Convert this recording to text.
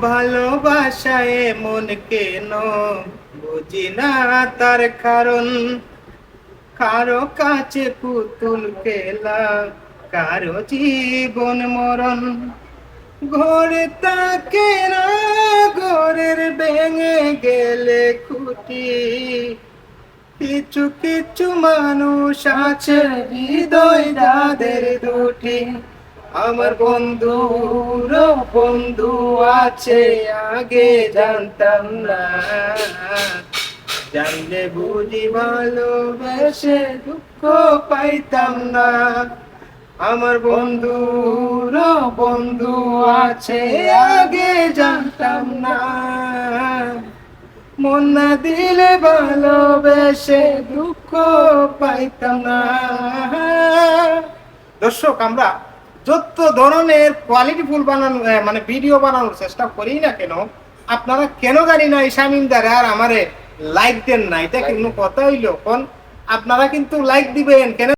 ভালোবাসায় মন কেন বুঝি না তার কারণ, কারো কাছে পুতুল খেলা, কারো জীবন মরণ। ঘরে তাকে না, ঘরের ভেঙে গেলে খুঁটি। কিছু কিছু মানুষ আছে হৃদয় যাদের দুটি। আমার বন্ধুর বন্ধু আছে আগে জানতাম না, জানলে বুঝি ভালোবেসে দুঃখ পাইতাম না। আমার বন্ধুর বন্ধু আছে আগে জানতাম না, মন না দিলে ভালোবেসে দুঃখ পাইতাম না। দর্শক, আমরা যত ধরনের কোয়ালিটিফুল বানানো মানে ভিডিও বানানোর চেষ্টা করি না কেন, আপনারা কেন জানি না এই শামিমদারে আর আমারে লাইক দেন না। এটা কিন্তু কথা হইলো, আপনারা কিন্তু লাইক দিবেন কেন?